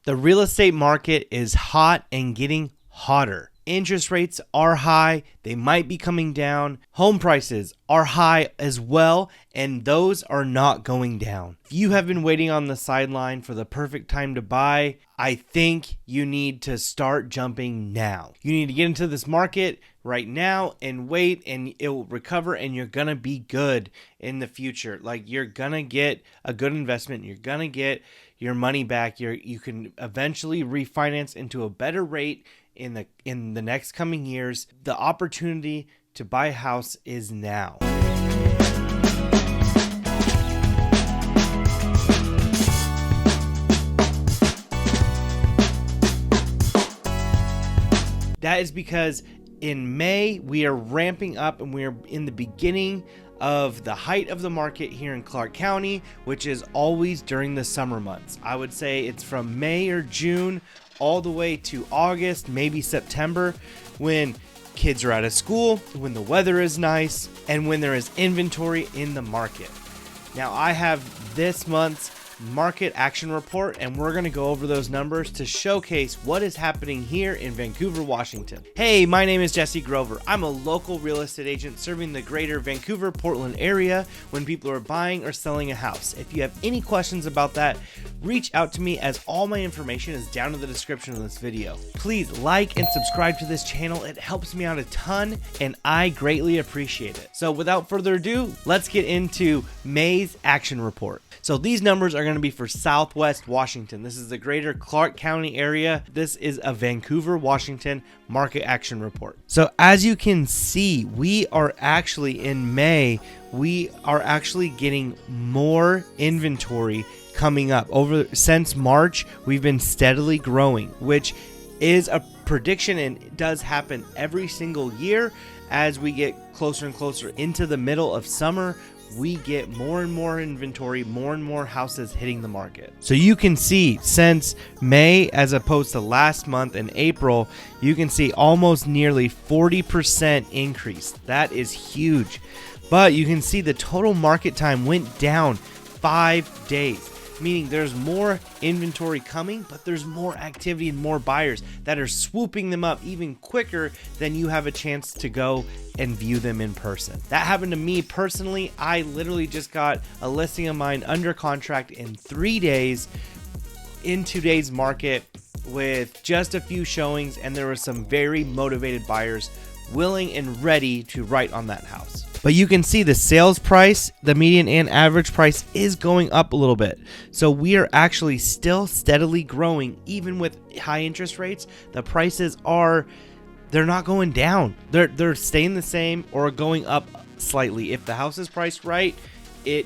The real estate market is hot and getting hotter. Interest rates are high. They might be coming down. Home prices are high as well, and those are not going down. If you have been waiting on the sideline for the perfect time to buy, I think you need to start jumping now. You need to get into this market right now and wait, and it will recover, and you're going to be good in the future. Like, you're going to get a good investment. You're going to get your money back. You can eventually refinance into a better rate in the next coming years. The opportunity to buy a house is now. That is because in May we are ramping up and we're in the beginning of the height of the market here in Clark County, which is always during the summer months. I would say it's from May or June all the way to August, maybe September, when kids are out of school, when the weather is nice, and when there is inventory in the market. Now, I have this month's market action report, and we're going to go over those numbers to showcase what is happening here in Vancouver, Washington. Hey, my name is Jesse Grover. I'm a local real estate agent serving the greater Vancouver, Portland area when people are buying or selling a house. If you have any questions about that, reach out to me, as all my information is down in the description of this video. Please like and subscribe to this channel. It helps me out a ton, and I greatly appreciate it. So without further ado, let's get into May's action report. So these numbers are going to be for Southwest Washington. This is the greater Clark County area. This is a Vancouver, Washington market action report. So as you can see, we are actually in May, we are actually getting more inventory coming up. Since March, we've been steadily growing, which is a prediction, and it does happen every single year. As we get closer and closer into the middle of summer, we get more and more inventory, more and more houses hitting the market. So you can see since May, as opposed to last month in April, you can see almost nearly 40% increase. That is huge. But you can see the total market time went down 5 days, meaning there's more inventory coming, but there's more activity and more buyers that are swooping them up even quicker than you have a chance to go and view them in person. That happened to me personally. I literally just got a listing of mine under contract in 3 days in today's market with just a few showings, and there were some very motivated buyers willing and ready to write on that house. But you can see the sales price, the median and average price, is going up a little bit. So we are actually still steadily growing. Even with high interest rates, the prices they're not going down. They're staying the same or going up slightly. If the house is priced right, it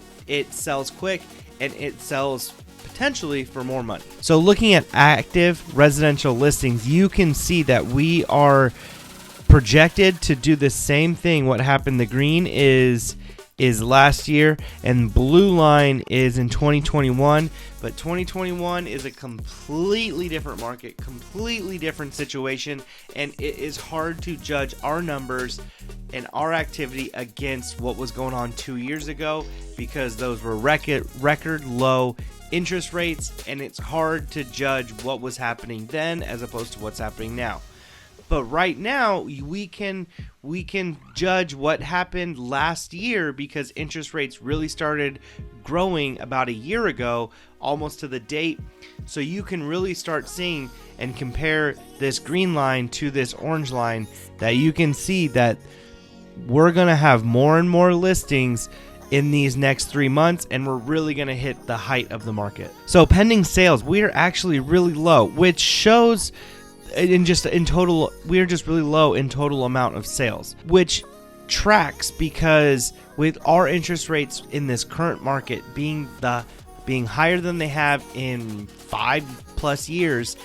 sells quick, and it sells potentially for more money. So looking at active residential listings, you can see that we are projected to do the same thing. What happened, the green is last year, and blue line is in 2021. But 2021 is a completely different market, completely different situation, and it is hard to judge our numbers and our activity against what was going on 2 years ago, because those were record low interest rates, and it's hard to judge what was happening then as opposed to what's happening now. But right now, we can judge what happened last year, because interest rates really started growing about a year ago, almost to the date. So you can really start seeing and compare this green line to this orange line, that you can see that we're going to have more and more listings in these next 3 months, and we're really going to hit the height of the market. So pending sales, we are actually really low, which shows in total, we're just really low in total amount of sales, which tracks, because with our interest rates in this current market being higher than they have in 5+ years,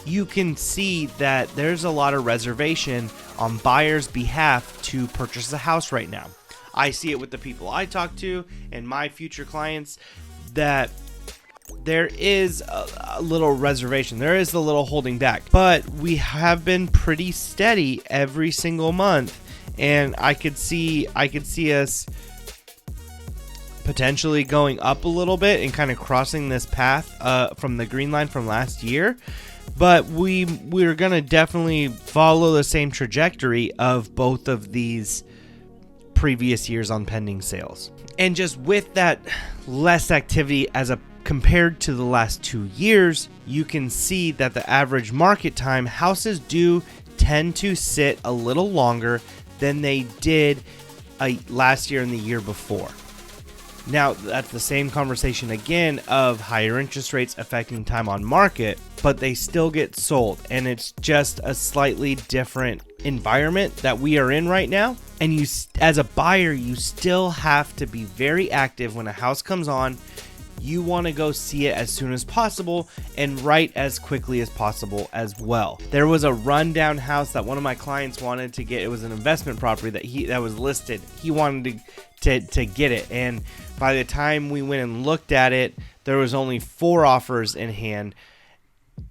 you can see that there's a lot of reservation on buyers' behalf to purchase a house right now. I see it with the people I talk to and my future clients, that there is a little reservation. There is a little holding back, but we have been pretty steady every single month, and I could see us potentially going up a little bit and kind of crossing this path from the green line from last year. But we're going to definitely follow the same trajectory of both of these previous years on pending sales. And just with that less activity compared to the last 2 years, you can see that the average market time, houses do tend to sit a little longer than they did last year and the year before. Now, that's the same conversation again of higher interest rates affecting time on market, but they still get sold, and it's just a slightly different environment that we are in right now. And you, as a buyer, you still have to be very active when a house comes on. You want to go see it as soon as possible and right as quickly as possible as well. There was a rundown house that one of my clients wanted to get. It was an investment property that was listed. He wanted to get it, and by the time we went and looked at it, there was only 4 offers in hand.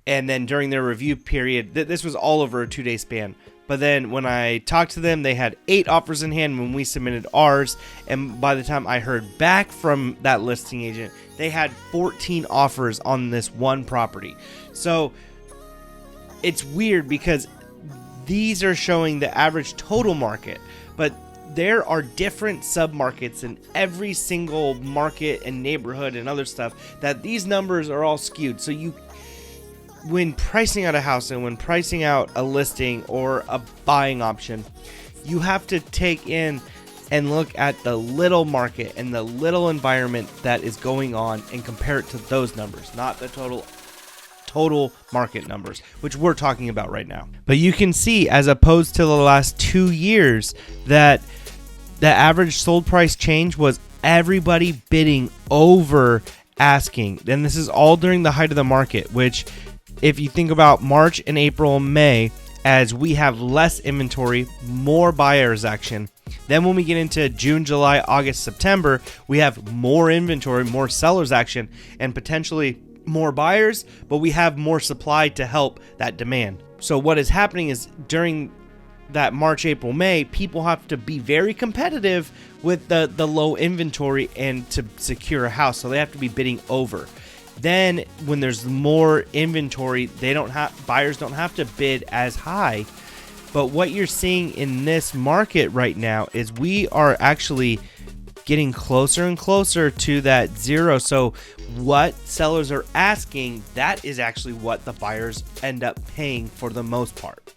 And then during their review period, this was all over a 2-day span. But then when I talked to them, they had 8 offers in hand when we submitted ours. And by the time I heard back from that listing agent, they had 14 offers on this one property. So it's weird because these are showing the average total market, but there are different sub-markets in every single market and neighborhood and other stuff that these numbers are all skewed. So when pricing out a house and when pricing out a listing or a buying option, you have to take in and look at the little market and the little environment that is going on and compare it to those numbers, not the total market numbers, which we're talking about right now. But you can see, as opposed to the last 2 years, that the average sold price change was everybody bidding over asking. And this is all during the height of the market, which if you think about March and April and May, as we have less inventory, more buyers action. Then when we get into June, July, August, September, we have more inventory, more sellers action, and potentially more buyers, but we have more supply to help that demand. So what is happening is during that March, April, May, people have to be very competitive with the low inventory and to secure a house. So they have to be bidding over. Then when there's more inventory, buyers don't have to bid as high. But what you're seeing in this market right now is we are actually getting closer and closer to that zero. So what sellers are asking, that is actually what the buyers end up paying for the most part.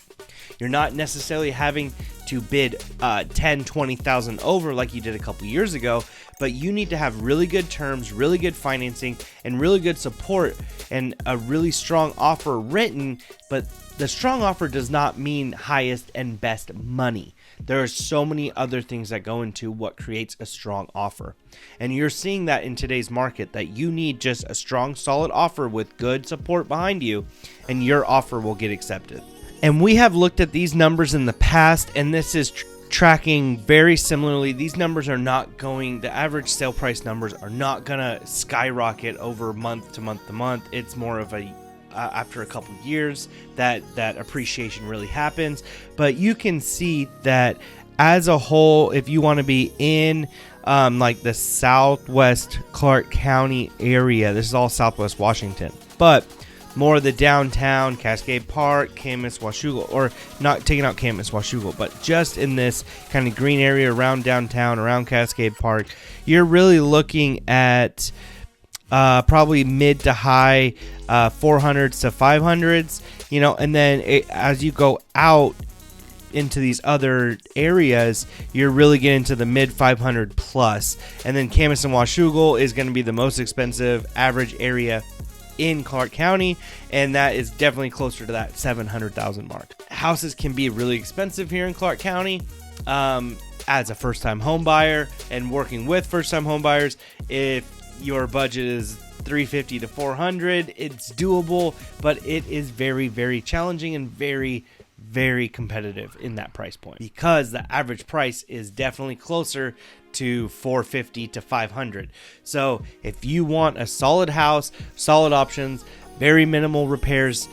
You're not necessarily having to bid 10, 20,000 over like you did a couple years ago, but you need to have really good terms, really good financing, and really good support and a really strong offer written. But the strong offer does not mean highest and best money. There are so many other things that go into what creates a strong offer. And you're seeing that in today's market, that you need just a strong, solid offer with good support behind you, and your offer will get accepted. And we have looked at these numbers in the past, and this is tracking very similarly. These numbers are not going, the average sale price numbers are not going to skyrocket over month to month to month. It's more of a after a couple years that appreciation really happens. But you can see that as a whole, if you want to be in like the Southwest Clark County area, this is all Southwest Washington, but more of the downtown, Cascade Park, Camas, Washougal, or not taking out Camas, Washougal, but just in this kind of green area around downtown, around Cascade Park, you're really looking at probably mid to high 400s to 500s, and then as you go out into these other areas, you're really getting to the mid 500 plus. And then Camas and Washougal is going to be the most expensive average area in Clark County, and that is definitely closer to that 700,000 mark. Houses can be really expensive here in Clark County. As a first-time home buyer and working with first-time home buyers, if your budget is $350 to $400, it's doable, but it is very, very challenging and very, very competitive in that price point, because the average price is definitely closer to $450 to $500. So if you want a solid house, solid options, very minimal repairs,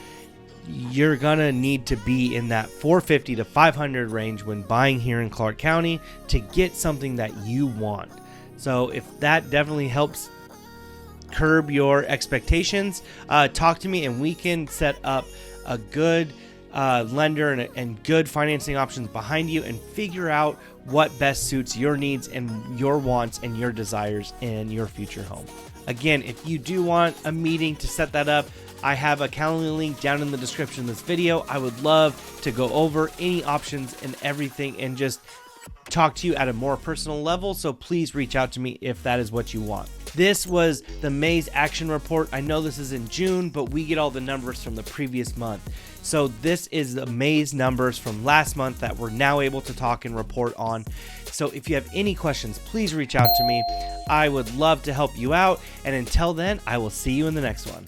you're gonna need to be in that $450 to $500 range when buying here in Clark County to get something that you want. So if that definitely helps curb your expectations, talk to me and we can set up a good lender and good financing options behind you and figure out what best suits your needs and your wants and your desires in your future home. Again, if you do want a meeting to set that up, I have a Calendly link down in the description of this video. I would love to go over any options and everything and just talk to you at a more personal level, so please reach out to me if that is what you want. This was the May's action report. I know this is in June, but we get all the numbers from the previous month. So this is the May's numbers from last month that we're now able to talk and report on. So if you have any questions, please reach out to me. I would love to help you out. And until then, I will see you in the next one.